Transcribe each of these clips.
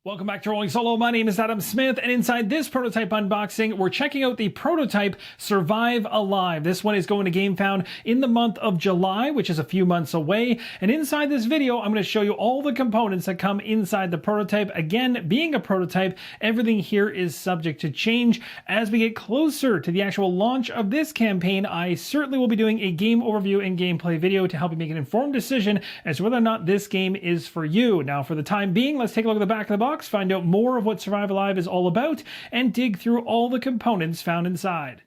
Welcome back to Rolling Solo. My name is Adam Smith, and inside this prototype unboxing, we're checking out the prototype Survive Alive. This one is going to GameFound in the month of July, which is a few months away. And inside this video, I'm going to show you all the components that come inside the prototype. Again, being a prototype, everything here is subject to change. As we get closer to the actual launch of this campaign, I certainly will be doing a game overview and gameplay video to help you make an informed decision as to whether or not this game is for you. Now, for the time being, let's take a look at the back of the box, find out more of what Survive Alive is all about, and dig through all the components found inside.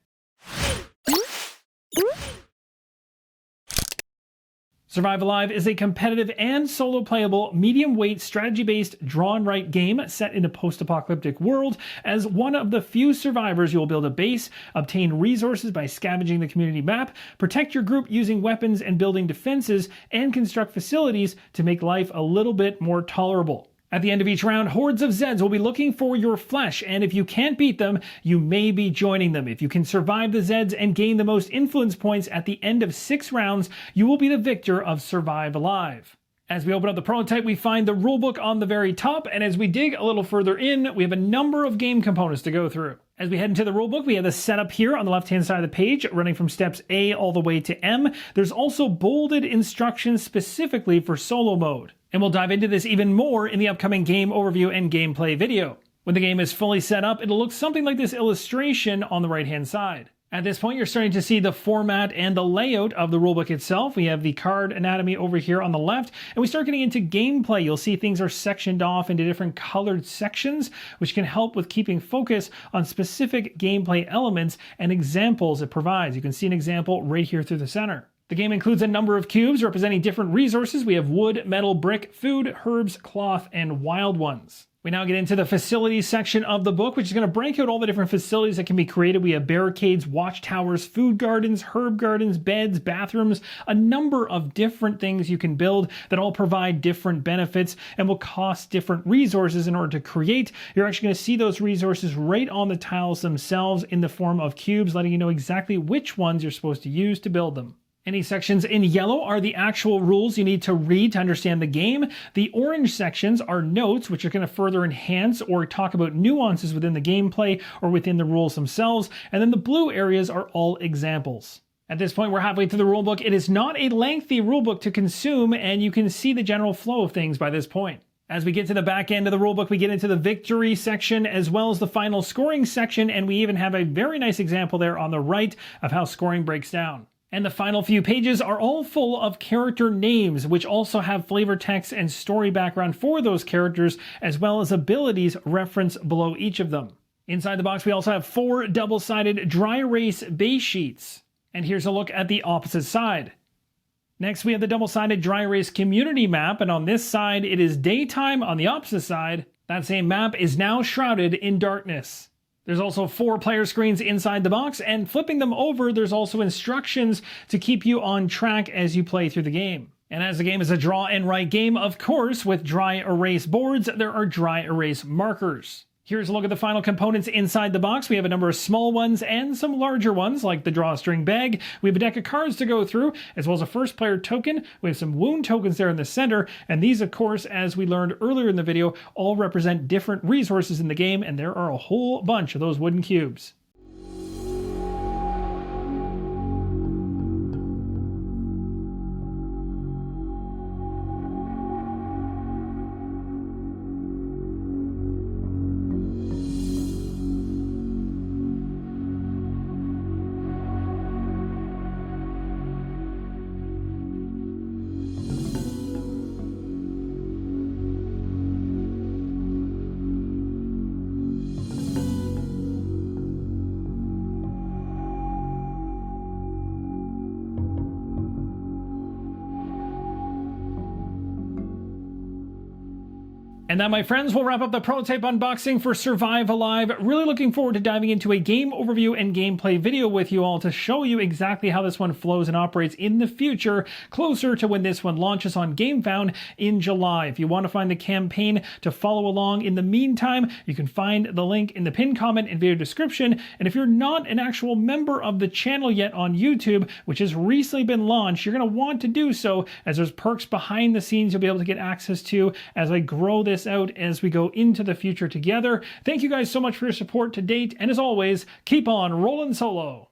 Survive Alive is a competitive and solo playable, medium-weight, strategy-based, draw-and-write game set in a post-apocalyptic world. As one of the few survivors, you will build a base, obtain resources by scavenging the community map, protect your group using weapons and building defenses, and construct facilities to make life a little bit more tolerable. At the end of each round, hordes of Zeds will be looking for your flesh, and if you can't beat them, you may be joining them. If you can survive the Zeds and gain the most influence points at the end of 6 rounds, you will be the victor of Survive Alive. As we open up the prototype, we find the rulebook on the very top, and as we dig a little further in, we have a number of game components to go through. As we head into the rulebook, we have the setup here on the left-hand side of the page, running from steps A all the way to M. There's also bolded instructions specifically for solo mode. And we'll dive into this even more in the upcoming game overview and gameplay video. When the game is fully set up, it'll look something like this illustration on the right-hand side. At this point, you're starting to see the format and the layout of the rulebook itself. We have the card anatomy over here on the left, and we start getting into gameplay. You'll see things are sectioned off into different colored sections, which can help with keeping focus on specific gameplay elements and examples it provides. You can see an example right here through the center. The game includes a number of cubes representing different resources. We have wood, metal, brick, food, herbs, cloth, and wild ones. We now get into the facilities section of the book, which is going to break out all the different facilities that can be created. We have barricades, watchtowers, food gardens, herb gardens, beds, bathrooms, a number of different things you can build that all provide different benefits and will cost different resources in order to create. You're actually going to see those resources right on the tiles themselves in the form of cubes, letting you know exactly which ones you're supposed to use to build them. Any sections in yellow are the actual rules you need to read to understand the game. The orange sections are notes, which are going to further enhance or talk about nuances within the gameplay or within the rules themselves. And then the blue areas are all examples. At this point, we're halfway through the rulebook. It is not a lengthy rulebook to consume, and you can see the general flow of things by this point. As we get to the back end of the rulebook, we get into the victory section as well as the final scoring section, and we even have a very nice example there on the right of how scoring breaks down. And the final few pages are all full of character names, which also have flavor text and story background for those characters, as well as abilities referenced below each of them. Inside the box, we also have 4 double-sided dry erase base sheets. And here's a look at the opposite side. Next, we have the double-sided dry erase community map, and on this side, it is daytime. On the opposite side, that same map is now shrouded in darkness. There's also 4 player screens inside the box, and flipping them over, there's also instructions to keep you on track as you play through the game. And as the game is a draw and write game, of course, with dry erase boards, there are dry erase markers. Here's a look at the final components inside the box. We have a number of small ones and some larger ones, like the drawstring bag. We have a deck of cards to go through, as well as a first player token. We have some wound tokens there in the center, and these, of course, as we learned earlier in the video, all represent different resources in the game, and there are a whole bunch of those wooden cubes. And that, my friends, will wrap up the prototype unboxing for Survive Alive. Really looking forward to diving into a game overview and gameplay video with you all to show you exactly how this one flows and operates in the future, closer to when this one launches on GameFound in July. If you want to find the campaign to follow along in the meantime, you can find the link in the pinned comment and video description. And if you're not an actual member of the channel yet on YouTube, which has recently been launched, you're going to want to do so, as there's perks behind the scenes you'll be able to get access to as I grow this us out as we go into the future together. Thank you guys so much for your support to date, and as always, keep on rolling solo.